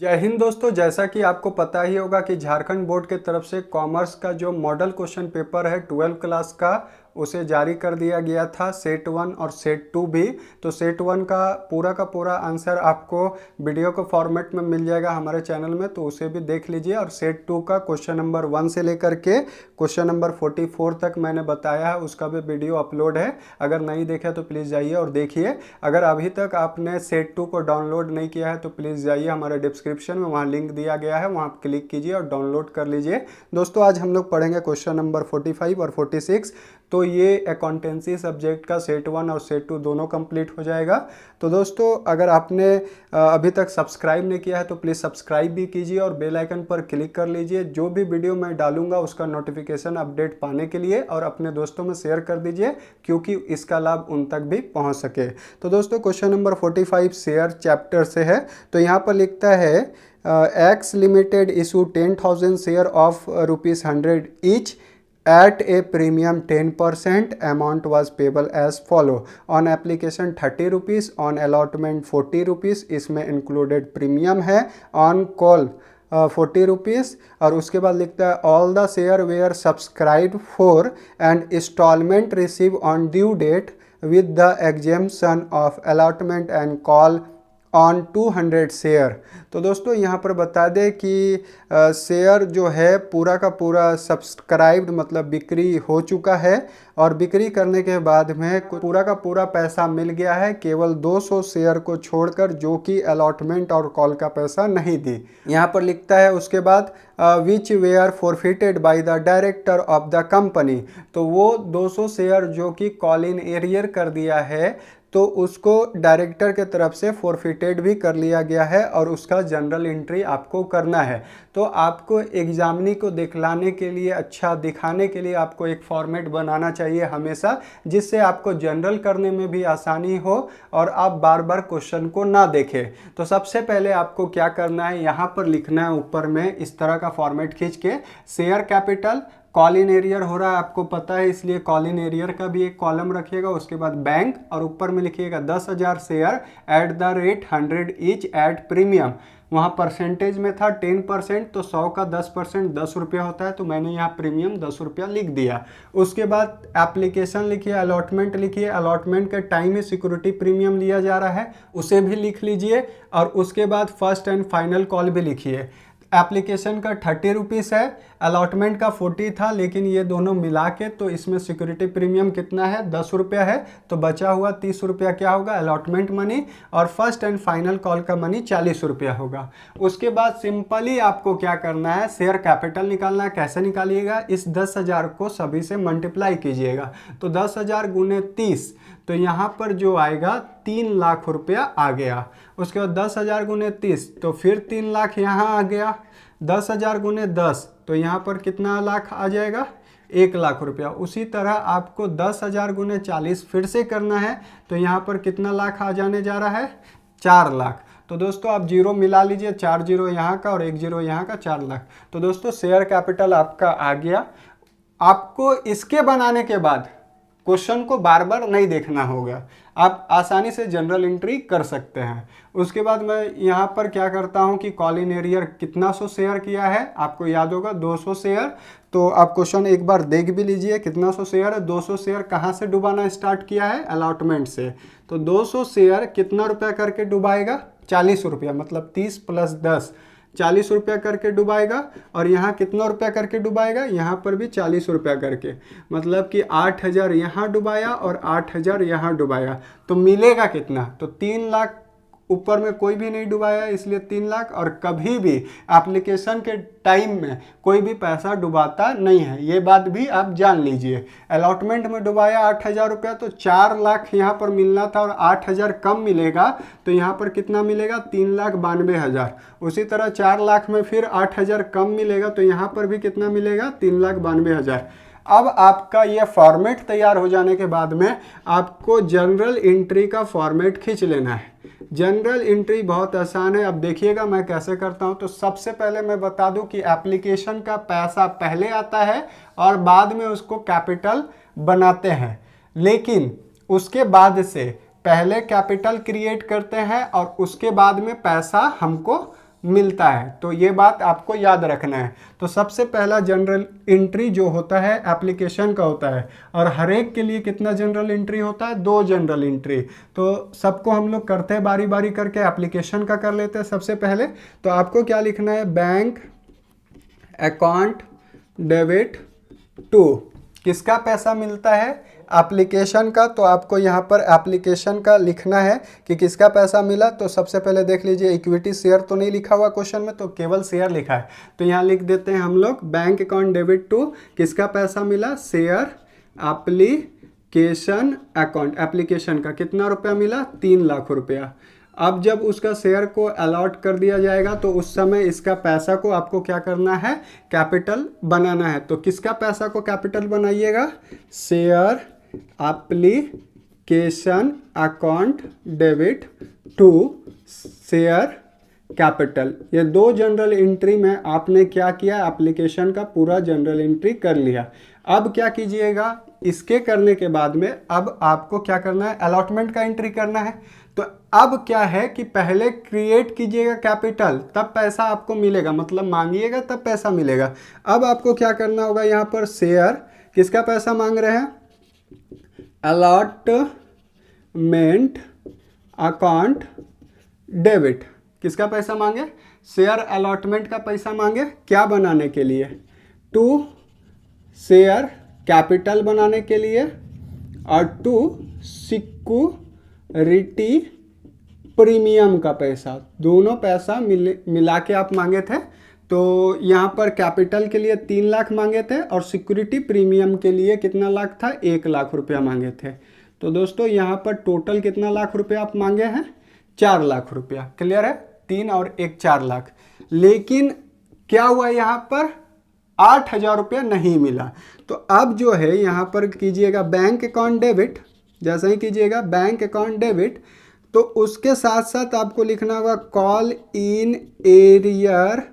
जय हिंद दोस्तों, जैसा कि आपको पता ही होगा कि झारखंड बोर्ड के तरफ से कॉमर्स का जो मॉडल क्वेश्चन पेपर है 12 क्लास का उसे जारी कर दिया गया था। सेट 1 और सेट 2 भी। तो सेट 1 का पूरा आंसर आपको वीडियो के फॉर्मेट में मिल जाएगा हमारे चैनल में, तो उसे भी देख लीजिए। और सेट 2 का क्वेश्चन नंबर 1 से लेकर के क्वेश्चन नंबर 44 तक मैंने बताया है, उसका भी वीडियो अपलोड है। अगर नहीं देखा तो प्लीज़ जाइए और देखिए। अगर अभी तक आपने सेट 2 को डाउनलोड नहीं किया है तो प्लीज़ जाइए हमारे डिस्क्रिप्शन में, वहाँ लिंक दिया गया है, वहाँ क्लिक कीजिए और डाउनलोड कर लीजिए। दोस्तों आज हम लोग पढ़ेंगे क्वेश्चन नंबर 45 और 46। तो ये अकाउंटेंसी सब्जेक्ट का सेट 1 और सेट 2 दोनों कंप्लीट हो जाएगा। तो दोस्तों अगर आपने अभी तक सब्सक्राइब नहीं किया है तो प्लीज़ सब्सक्राइब भी कीजिए और बेल आइकन पर क्लिक कर लीजिए। जो भी वीडियो मैं डालूंगा उसका नोटिफिकेशन अपडेट पाने के लिए, और अपने दोस्तों में शेयर कर दीजिए क्योंकि इसका लाभ उन तक भी पहुंच सके। तो दोस्तों क्वेश्चन नंबर 45 शेयर चैप्टर से है। तो यहाँ पर लिखता है x limited issue 10,000 share of ₹100 each at a premium 10%. Amount was payable as follow: on application 30 rupees, on allotment 40 rupees, इसमें included premium है, on call 40 रुपीज़। और उसके बाद लिखता है all the share were subscribe for and instalment receive on due date with the exemption of allotment and call on 200 share. तो दोस्तों यहाँ पर बता दें कि शेयर जो है पूरा का पूरा सब्सक्राइब्ड मतलब बिक्री हो चुका है, और बिक्री करने के बाद में पूरा का पूरा पैसा मिल गया है, केवल 200 शेयर को छोड़कर, जो कि अलॉटमेंट और कॉल का पैसा नहीं दी। यहाँ पर लिखता है उसके बाद which were forfeited by the director of the company. तो वो 200 शेयर जो कि कॉल इन एरियर कर दिया है तो उसको डायरेक्टर के तरफ से फॉरफिटेड भी कर लिया गया है, और उसका जनरल एंट्री आपको करना है। तो आपको एग्जामिनी को दिखलाने के लिए, अच्छा दिखाने के लिए आपको एक फॉर्मेट बनाना चाहिए हमेशा, जिससे आपको जनरल करने में भी आसानी हो और आप बार बार क्वेश्चन को ना देखें। तो सबसे पहले आपको क्या करना है, यहाँ पर लिखना है ऊपर में इस तरह का फॉर्मेट खींच के, share capital, call in arrear हो रहा है आपको पता है, इसलिए कॉल इन एरियर का भी एक कॉलम रखिएगा। उसके बाद बैंक, और ऊपर में लिखिएगा 10,000 share at the rate 100 each at premium. वहाँ परसेंटेज में था 10%, तो 100 का 10% 10 रुपया होता है, तो मैंने यहाँ प्रीमियम 10 रुपया लिख दिया। उसके बाद एप्लीकेशन लिखिए, अलॉटमेंट लिखिए, अलॉटमेंट के टाइम में सिक्योरिटी प्रीमियम लिया जा रहा है उसे भी लिख लीजिए। और उसके बाद फर्स्ट एंड फाइनल कॉल भी लिखिए। एप्लीकेशन का 30 रुपीज़ है, अलॉटमेंट का 40 था, लेकिन ये दोनों मिला के तो इसमें सिक्योरिटी प्रीमियम कितना है, 10 रुपया है, तो बचा हुआ 30 रुपया क्या होगा, अलॉटमेंट मनी, और फर्स्ट एंड फाइनल कॉल का मनी 40 रुपया होगा। उसके बाद सिंपली आपको क्या करना है, शेयर कैपिटल निकालना है। कैसे निकालिएगा, इस 10,000 को सभी से मल्टीप्लाई कीजिएगा। तो 10,000 गुने 30, तो यहाँ पर जो आएगा 3 लाख रुपया आ गया। उसके बाद 10,000 गुने 30, तो फिर 3 लाख यहाँ आ गया। 10,000 गुने 10, तो यहाँ पर कितना लाख आ जाएगा, 1 लाख रुपया। उसी तरह आपको 10,000 गुने 40 फिर से करना है, तो यहाँ पर कितना लाख आ जाने जा रहा है, 4 लाख। तो दोस्तों आप जीरो मिला लीजिए, 4 जीरो यहाँ का और 1 जीरो यहाँ का, 4 लाख। तो दोस्तों शेयर कैपिटल आपका आ गया। आपको इसके बनाने के बाद क्वेश्चन को बार बार नहीं देखना होगा, आप आसानी से जनरल एंट्री कर सकते हैं। उसके बाद मैं यहाँ पर क्या करता हूँ कि कॉल इन एरियर कितना 100 शेयर किया है, आपको याद होगा 200 शेयर। तो आप क्वेश्चन एक बार देख भी लीजिए कितना 100 शेयर है। 200 शेयर कहाँ से डुबाना स्टार्ट किया है, अलॉटमेंट से। तो 200 शेयर कितना रुपया करके डुबाएगा, 40 रुपया, मतलब 30 + 10 40 रुपया करके डुबाएगा। और यहाँ कितना रुपया करके डुबाएगा, यहाँ पर भी 40 रुपया करके, मतलब कि 8,000 यहाँ डुबाया और 8,000 यहाँ डुबाया। तो मिलेगा कितना, तो 3 लाख। ऊपर में कोई भी नहीं डुबाया इसलिए 3 लाख। और कभी भी एप्लीकेशन के टाइम में कोई भी पैसा डुबाता नहीं है, ये बात भी आप जान लीजिए। अलॉटमेंट में डुबाया 8,000 रुपया, तो 4 लाख यहाँ पर मिलना था और 8,000 कम मिलेगा, तो यहाँ पर कितना मिलेगा, 3,92,000। उसी तरह 4 लाख में फिर 8,000 कम मिलेगा, तो यहाँ पर भी कितना मिलेगा, 3,92,000। अब आपका ये फॉर्मेट तैयार हो जाने के बाद में आपको जनरल एंट्री का फॉर्मेट खींच लेना है। जनरल एंट्री बहुत आसान है, अब देखिएगा मैं कैसे करता हूं। तो सबसे पहले मैं बता दूं कि एप्लीकेशन का पैसा पहले आता है और बाद में उसको कैपिटल बनाते हैं, लेकिन उसके बाद से पहले कैपिटल क्रिएट करते हैं और उसके बाद में पैसा हमको मिलता है। तो ये बात आपको याद रखना है। तो सबसे पहला जनरल एंट्री जो होता है एप्लीकेशन का होता है, और हर एक के लिए कितना जनरल एंट्री होता है, 2 जनरल एंट्री। तो सबको हम लोग करते हैं बारी बारी करके, एप्लीकेशन का कर लेते हैं सबसे पहले। तो आपको क्या लिखना है, बैंक अकाउंट डेबिट टू, किसका पैसा मिलता है, एप्लीकेशन का। तो आपको यहाँ पर एप्लीकेशन का लिखना है कि किसका पैसा मिला। तो सबसे पहले देख लीजिए, इक्विटी शेयर तो नहीं लिखा हुआ क्वेश्चन में, तो केवल शेयर लिखा है। तो यहाँ लिख देते हैं हम लोग बैंक अकाउंट डेबिट टू, किसका पैसा मिला, शेयर एप्लीकेशन अकाउंट, एप्लीकेशन का कितना रुपया मिला, 3 लाख रुपया। अब जब उसका शेयर को अलॉट कर दिया जाएगा तो उस समय इसका पैसा को आपको क्या करना है, कैपिटल बनाना है। तो किसका पैसा को कैपिटल बनाइएगा, share application account debit to share capital. ये 2 जनरल एंट्री में आपने क्या किया, एप्लीकेशन का पूरा जनरल एंट्री कर लिया। अब क्या कीजिएगा, इसके करने के बाद में अब आपको क्या करना है, अलॉटमेंट का एंट्री करना है। तो अब क्या है कि पहले क्रिएट कीजिएगा कैपिटल, तब पैसा आपको मिलेगा, मतलब मांगिएगा तब पैसा मिलेगा। अब आपको क्या करना होगा, यहाँ पर शेयर, किसका पैसा मांग रहे हैं, अलॉटमेंट अकाउंट डेबिट, किसका पैसा मांगे, शेयर अलॉटमेंट का पैसा मांगे, क्या बनाने के लिए, टू शेयर कैपिटल बनाने के लिए, और टू सिक्योरिटी प्रीमियम का पैसा, दोनों पैसा मिला के आप मांगे थे। तो यहाँ पर कैपिटल के लिए 3 लाख मांगे थे, और सिक्योरिटी प्रीमियम के लिए कितना लाख था, 1 लाख रुपया मांगे थे। तो दोस्तों यहाँ पर टोटल कितना लाख रुपया आप मांगे हैं, 4 लाख रुपया। क्लियर है, 3 और 1 4 लाख। लेकिन क्या हुआ, यहाँ पर 8,000 रुपया नहीं मिला। तो अब जो है यहाँ पर कीजिएगा बैंक अकाउंट डेबिट, जैसे ही कीजिएगा बैंक अकाउंट डेबिट, तो उसके साथ साथ आपको लिखना होगा call in arrear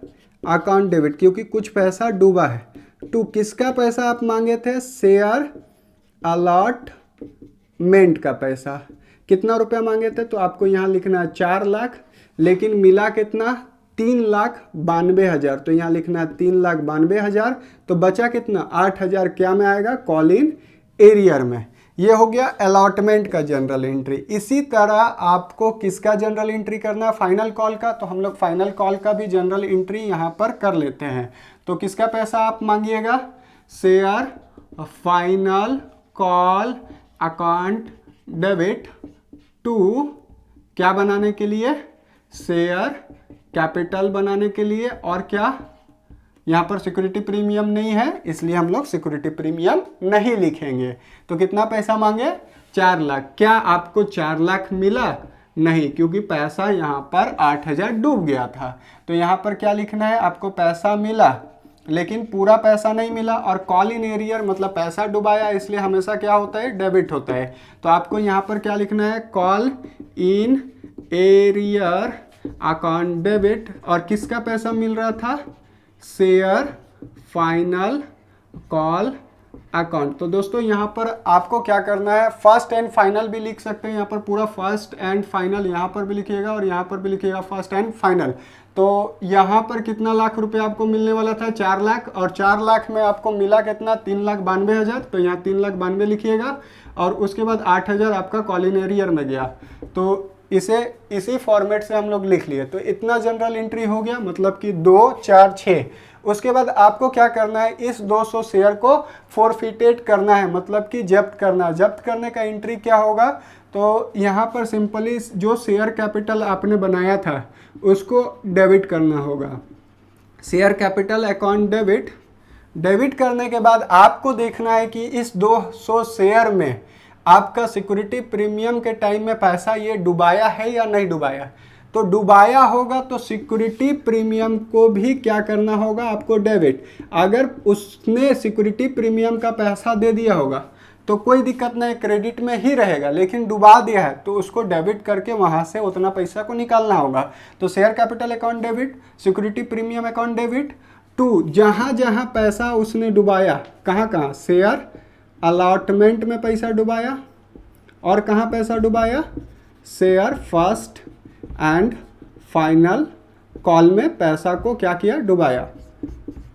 account debit, क्योंकि कुछ पैसा डूबा है। टू किसका पैसा आप मांगे थे, शेयर अलॉटमेंट का पैसा, कितना रुपया मांगे थे, तो आपको यहाँ लिखना है 4 लाख, लेकिन मिला कितना, 3,92,000। तो यहाँ लिखना है 3,92,000। तो बचा कितना, 8,000 क्या में आएगा, कॉल इन एरियर में। ये हो गया अलॉटमेंट का जनरल एंट्री। इसी तरह आपको किसका जनरल एंट्री करना है, फाइनल कॉल का। तो हम लोग फाइनल कॉल का भी जनरल एंट्री यहाँ पर कर लेते हैं। तो किसका पैसा आप मांगिएगा, share final call account debit to, क्या बनाने के लिए, शेयर कैपिटल बनाने के लिए, और क्या, यहाँ पर सिक्योरिटी प्रीमियम नहीं है, इसलिए हम लोग सिक्योरिटी प्रीमियम नहीं लिखेंगे। तो कितना पैसा मांगे, 4 लाख। क्या आपको 4 लाख मिला, नहीं, क्योंकि पैसा यहाँ पर 8,000 डूब गया था। तो यहाँ पर क्या लिखना है, आपको पैसा मिला लेकिन पूरा पैसा नहीं मिला, और कॉल इन एरियर मतलब पैसा डुबाया, इसलिए हमेशा क्या होता है, डेबिट होता है। तो आपको यहाँ पर क्या लिखना है, call in arrear account debit, और किसका पैसा मिल रहा था, शेयर फाइनल कॉल अकाउंट। तो दोस्तों यहाँ पर आपको क्या करना है, फर्स्ट एंड फाइनल भी लिख सकते हैं, यहाँ पर पूरा फर्स्ट एंड फाइनल यहाँ पर भी लिखिएगा, और यहाँ पर भी लिखिएगा फर्स्ट एंड फाइनल। तो यहाँ पर कितना लाख रुपए आपको मिलने वाला था, 4 लाख, और 4 लाख में आपको मिला कितना, 3,92,000। तो यहाँ 3,92,000 लिखिएगा, और उसके बाद 8,000 आपका कॉल इन एरियर में गया। तो इसे इसी फॉर्मेट से हम लोग लिख लिए। तो इतना जनरल एंट्री हो गया, मतलब कि 2 4 6। उसके बाद आपको क्या करना है, इस 200 शेयर को फोरफिटेड करना है, मतलब कि जब्त करना है। जब्त करने का एंट्री क्या होगा, तो यहाँ पर सिंपली जो शेयर कैपिटल आपने बनाया था उसको डेबिट करना होगा, share capital account debit. Debit करने के बाद आपको देखना है कि इस 200 शेयर में आपका सिक्योरिटी प्रीमियम के टाइम में पैसा ये डुबाया है या नहीं डुबाया। तो डुबाया होगा तो सिक्योरिटी प्रीमियम को भी क्या करना होगा, आपको डेबिट। अगर उसने सिक्योरिटी प्रीमियम का पैसा दे दिया होगा तो कोई दिक्कत नहीं, क्रेडिट में ही रहेगा, लेकिन डुबा दिया है तो उसको डेबिट करके वहाँ से उतना पैसा को निकालना होगा। तो share capital account debit, security premium account debit to, जहाँ जहाँ पैसा उसने डुबाया, कहाँ कहाँ, शेयर अलॉटमेंट में पैसा डुबाया, और कहाँ पैसा डुबाया, share first and final call में पैसा को क्या किया, डुबाया।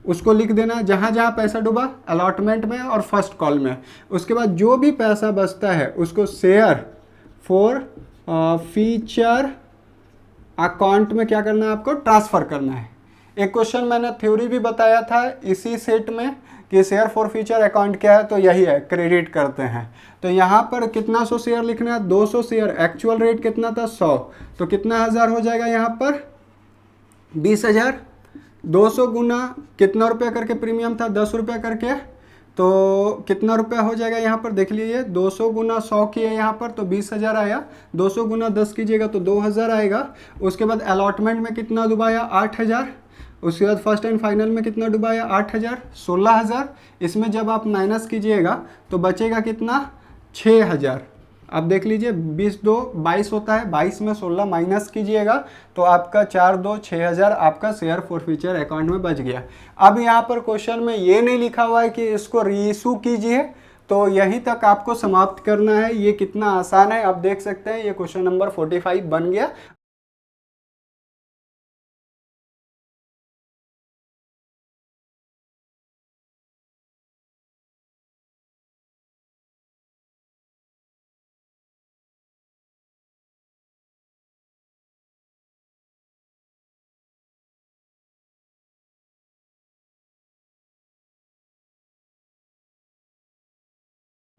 उसको लिख देना जहाँ जहाँ पैसा डूबा, अलॉटमेंट में और फर्स्ट कॉल में। उसके बाद जो भी पैसा बचता है उसको शेयर फॉर फ्यूचर अकाउंट में क्या करना है, आपको ट्रांसफ़र करना है। एक क्वेश्चन मैंने थ्योरी भी बताया था इसी सेट में कि शेयर फॉर फ्यूचर अकाउंट क्या है, तो यही है, क्रेडिट करते हैं। तो यहाँ पर कितना 100 शेयर लिखना है, 200 शेयर, एक्चुअल रेट कितना था 100, तो कितना हज़ार हो जाएगा यहाँ पर 20,000। 200 गुना कितना रुपया करके प्रीमियम था, 10 रुपया करके, तो कितना रुपया हो जाएगा यहाँ पर देख लीजिए, 200 गुना 100 किए यहाँ पर तो 20,000 आया, 200 गुना 10 कीजिएगा तो 2,000 आएगा। उसके बाद अलॉटमेंट में कितना डुबाया, 8,000। उसके बाद फर्स्ट एंड फाइनल में कितना डुबाया, 8,000, 16,000। इसमें जब आप माइनस कीजिएगा तो बचेगा कितना, 6,000। अब देख लीजिए 20 2 22 होता है, 22 में 16 माइनस कीजिएगा तो आपका 4 2 6,000 आपका शेयर फॉर फ्यूचर अकाउंट में बच गया। अब यहाँ पर क्वेश्चन में ये नहीं लिखा हुआ है कि इसको रीइशू कीजिए, तो यहीं तक आपको समाप्त करना है। ये कितना आसान है, आप देख सकते हैं, ये क्वेश्चन नंबर 45 बन गया।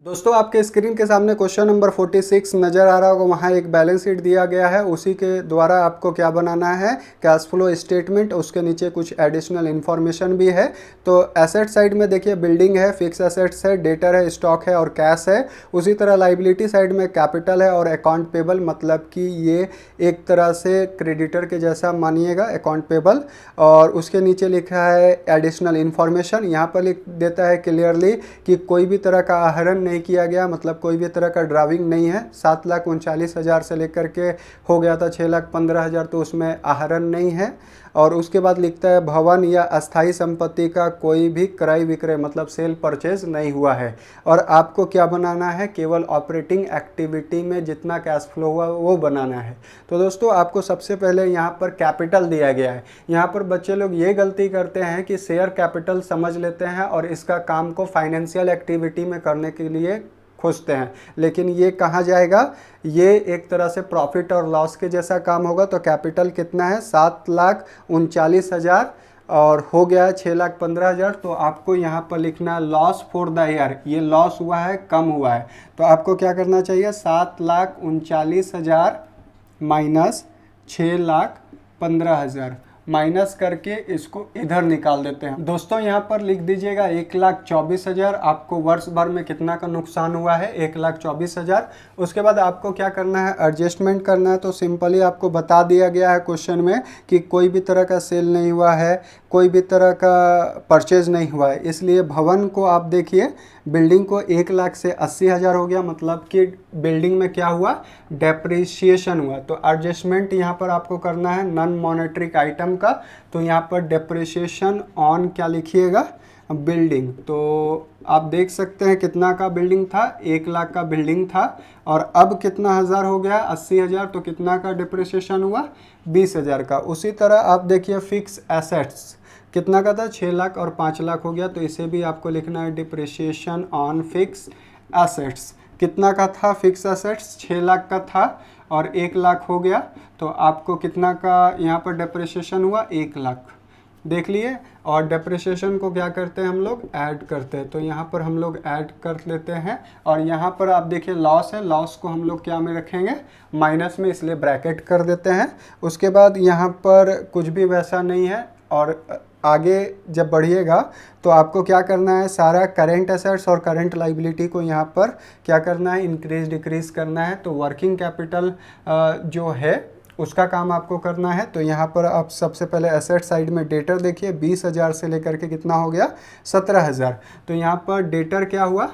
दोस्तों आपके स्क्रीन के सामने क्वेश्चन नंबर 46 नज़र आ रहा होगा, वहाँ एक बैलेंस शीट दिया गया है, उसी के द्वारा आपको क्या बनाना है, कैश फ्लो स्टेटमेंट। उसके नीचे कुछ एडिशनल इन्फॉर्मेशन भी है। तो एसेट साइड में देखिए बिल्डिंग है, फिक्स एसेट्स है, डेटर है, स्टॉक है और कैश है। उसी तरह लाइबिलिटी साइड में कैपिटल है और अकाउंट पेबल, मतलब कि ये एक तरह से क्रेडिटर के जैसा मानिएगा, अकाउंट पेबल। और उसके नीचे लिखा है एडिशनल इन्फॉर्मेशन, यहाँ पर लिख देता है क्लियरली कि कोई भी तरह का आहरण नहीं किया गया, मतलब कोई भी तरह का ड्राविंग नहीं है। 7,39,000 से लेकर के हो गया था 6,15,000, तो उसमें आहरण नहीं है। और उसके बाद लिखता है भवन या अस्थाई संपत्ति का कोई भी क्रय विक्रय, मतलब सेल परचेज नहीं हुआ है। और आपको क्या बनाना है, केवल ऑपरेटिंग एक्टिविटी में जितना कैश फ्लो हुआ वो बनाना है। तो दोस्तों आपको सबसे पहले यहाँ पर कैपिटल दिया गया है। यहाँ पर बच्चे लोग ये गलती करते हैं कि शेयर कैपिटल समझ लेते हैं और इसका काम को फाइनेंशियल एक्टिविटी में करने के लिए खोजते हैं, लेकिन ये कहाँ जाएगा, ये एक तरह से प्रॉफिट और लॉस के जैसा काम होगा। तो कैपिटल कितना है, 7,39,000 और हो गया है 6,15,000। तो आपको यहाँ पर लिखना है लॉस फॉर द ईयर, ये लॉस हुआ है, कम हुआ है। तो आपको क्या करना चाहिए, 7,39,000 माइनस 6,15,000 माइनस करके इसको इधर निकाल देते हैं। दोस्तों यहाँ पर लिख दीजिएगा 1,24,000। आपको वर्ष भर में कितना का नुकसान हुआ है, 1,24,000। उसके बाद आपको क्या करना है, एडजस्टमेंट करना है। तो सिंपली आपको बता दिया गया है क्वेश्चन में कि कोई भी तरह का सेल नहीं हुआ है, कोई भी तरह का परचेज नहीं हुआ है, इसलिए भवन को आप देखिए, बिल्डिंग को 1,00,000 से 80,000 हो गया, मतलब कि बिल्डिंग में क्या हुआ, डेप्रिसिएशन हुआ। तो एडजस्टमेंट यहाँ पर आपको करना है नॉन मॉनेटरी आइटम का। तो यहाँ पर डेप्रिसिएशन ऑन क्या लिखिएगा, बिल्डिंग। तो आप देख सकते हैं कितना का बिल्डिंग था, 1,00,000 का बिल्डिंग था और अब कितना हज़ार हो गया, 80,000। तो कितना का डिप्रिसिएशन हुआ, 20,000 का। उसी तरह आप देखिए फिक्स एसेट्स कितना का था, 6,00,000 और 5,00,000 हो गया। तो इसे भी आपको लिखना है डिप्रिसिएशन ऑन फिक्स एसेट्स। कितना का था फिक्स एसेट्स, 6,00,000 का था और 1,00,000 हो गया। तो आपको कितना का यहाँ पर डिप्रिसिएशन हुआ, 1,00,000 देख लिए। और डेप्रिसिएशन को क्या करते हैं हम लोग, ऐड करते हैं। तो यहाँ पर हम लोग ऐड कर लेते हैं। और यहाँ पर आप देखिए लॉस है, लॉस को हम लोग क्या में रखेंगे, माइनस में, इसलिए ब्रैकेट कर देते हैं। उसके बाद यहाँ पर कुछ भी वैसा नहीं है। और आगे जब बढ़िएगा तो आपको क्या करना है, सारा करेंट एसेट्स और करेंट लाइबिलिटी को यहाँ पर क्या करना है, इंक्रीज डिक्रीज करना है। तो वर्किंग कैपिटल जो है उसका काम आपको करना है। तो यहाँ पर आप सबसे पहले एसेट साइड में डेटर देखिए, 20,000 से लेकर के कितना हो गया, 17,000। तो यहाँ पर डेटर क्या हुआ,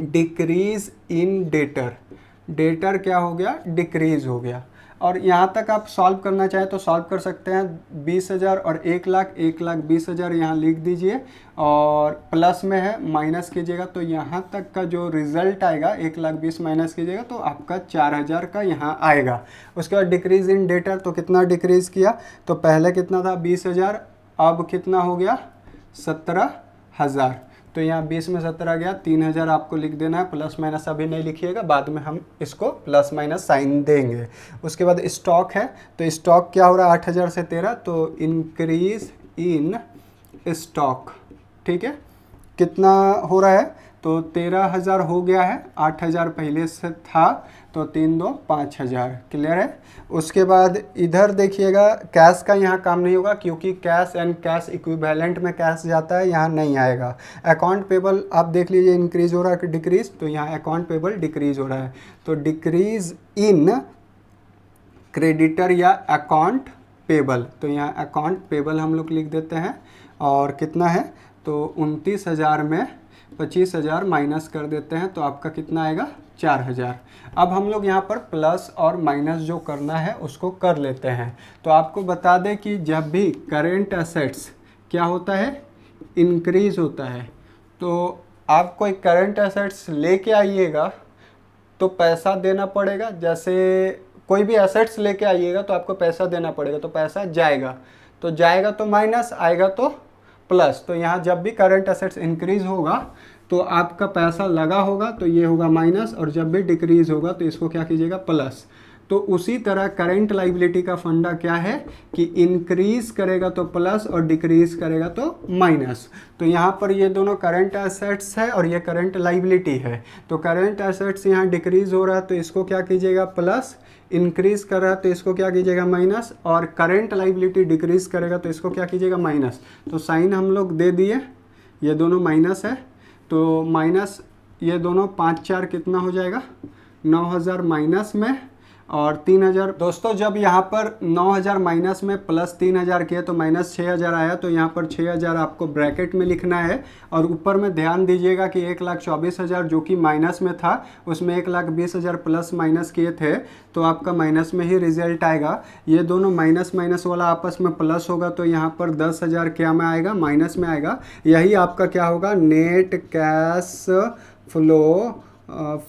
डिक्रीज इन डेटर, डेटर क्या हो गया, डिक्रीज हो गया। और यहाँ तक आप सॉल्व करना चाहें तो सॉल्व कर सकते हैं। 20,000 और 1,00,000, 1,20,000 यहाँ लिख दीजिए और प्लस में है माइनस कीजिएगा तो यहाँ तक का जो रिजल्ट आएगा 1,20,000 माइनस कीजिएगा तो आपका 4,000 का यहाँ आएगा। उसके बाद डिक्रीज इन डेटर, तो कितना डिक्रीज किया, तो पहले कितना था 20,000, अब कितना हो गया 17,000। तो यहाँ 20 में 17 गया, 3,000 आपको लिख देना है, प्लस माइनस अभी नहीं लिखिएगा, बाद में हम इसको प्लस माइनस साइन देंगे। उसके बाद स्टॉक है, तो स्टॉक क्या हो रहा है 8,000 से 13, तो इंक्रीज इन स्टॉक, ठीक है, कितना हो रहा है, तो 13,000 हो गया है, 8,000 पहले से था, तो 3 2 5,000, क्लियर है। उसके बाद इधर देखिएगा कैश का यहाँ काम नहीं होगा क्योंकि कैश एंड कैश इक्विवेलेंट में कैश जाता है, यहाँ नहीं आएगा। अकाउंट पेबल आप देख लीजिए इंक्रीज हो रहा है कि डिक्रीज, तो यहाँ अकाउंट पेबल डिक्रीज हो रहा है, तो डिक्रीज इन क्रेडिटर या अकाउंट पेबल, तो यहाँ अकाउंट पेबल हम लोग लिख देते हैं। और कितना है, तो 29,000 में 25,000 माइनस कर देते हैं तो आपका कितना आएगा 4,000। अब हम लोग यहाँ पर प्लस और माइनस जो करना है उसको कर लेते हैं। तो आपको बता दें कि जब भी करेंट एसेट्स क्या होता है, इंक्रीज होता है, तो आप कोई करंट एसेट्स लेके आइएगा तो पैसा देना पड़ेगा। जैसे कोई भी एसेट्स लेके आइएगा तो आपको पैसा देना पड़ेगा, तो पैसा जाएगा, तो जाएगा तो माइनस, आएगा तो प्लस। तो यहाँ जब भी करंट एसेट्स इंक्रीज होगा तो आपका पैसा लगा होगा तो ये होगा माइनस, और जब भी डिक्रीज होगा तो इसको क्या कीजिएगा प्लस। तो उसी तरह करंट लाइबिलिटी का फंडा क्या है कि इंक्रीज करेगा तो प्लस और डिक्रीज करेगा तो माइनस। तो यहाँ पर ये दोनों करंट एसेट्स है और ये करंट लाइबिलिटी है। तो करंट एसेट्स यहाँ डिक्रीज हो रहा है तो इसको क्या कीजिएगा प्लस, इंक्रीज कर रहा है तो इसको क्या कीजिएगा माइनस, और करंट लाइबिलिटी डिक्रीज करेगा तो इसको क्या कीजिएगा माइनस। तो साइन हम लोग दे दिए, ये दोनों माइनस है तो माइनस, ये दोनों 5 4 कितना हो जाएगा 9,000 माइनस में और 3,000। दोस्तों जब यहाँ पर 9,000 माइनस में प्लस 3,000 किया तो माइनस 6,000 आया, तो यहाँ पर 6,000 आपको ब्रैकेट में लिखना है। और ऊपर में ध्यान दीजिएगा कि 1,24,000 जो कि माइनस में था उसमें 1,20,000 प्लस माइनस किए थे तो आपका माइनस में ही रिजल्ट आएगा। ये दोनों माइनस माइनस वाला आपस में प्लस होगा तो यहाँ पर 10,000 क्या में आएगा माइनस में आएगा। यही आपका क्या होगा net cash flow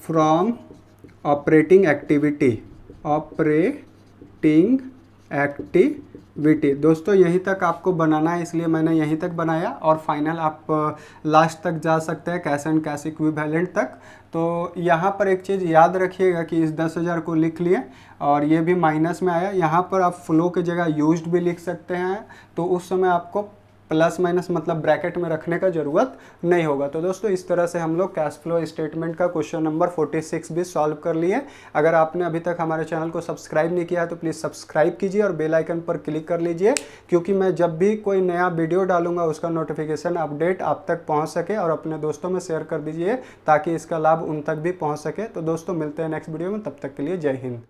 from operating activity, operating activity. दोस्तों यहीं तक आपको बनाना है इसलिए मैंने यहीं तक बनाया और फाइनल आप लास्ट तक जा सकते हैं कैश एंड कैश इक्विवेलेंट तक। तो यहाँ पर एक चीज़ याद रखिएगा कि इस 10,000 को लिख लिए और ये भी माइनस में आया। यहाँ पर आप फ्लो की जगह यूज्ड भी लिख सकते हैं, तो उस समय आपको प्लस माइनस मतलब ब्रैकेट में रखने का ज़रूरत नहीं होगा। तो दोस्तों इस तरह से हम लोग कैश फ्लो स्टेटमेंट का क्वेश्चन नंबर 46 भी सॉल्व कर लिए। अगर आपने अभी तक हमारे चैनल को सब्सक्राइब नहीं किया है तो प्लीज़ सब्सक्राइब कीजिए और बेल आइकन पर क्लिक कर लीजिए, क्योंकि मैं जब भी कोई नया वीडियो डालूंगा उसका नोटिफिकेशन अपडेट आप तक पहुँच सके, और अपने दोस्तों में शेयर कर दीजिए ताकि इसका लाभ उन तक भी पहुँच सके। तो दोस्तों मिलते हैं नेक्स्ट वीडियो में, तब तक के लिए जय हिंद।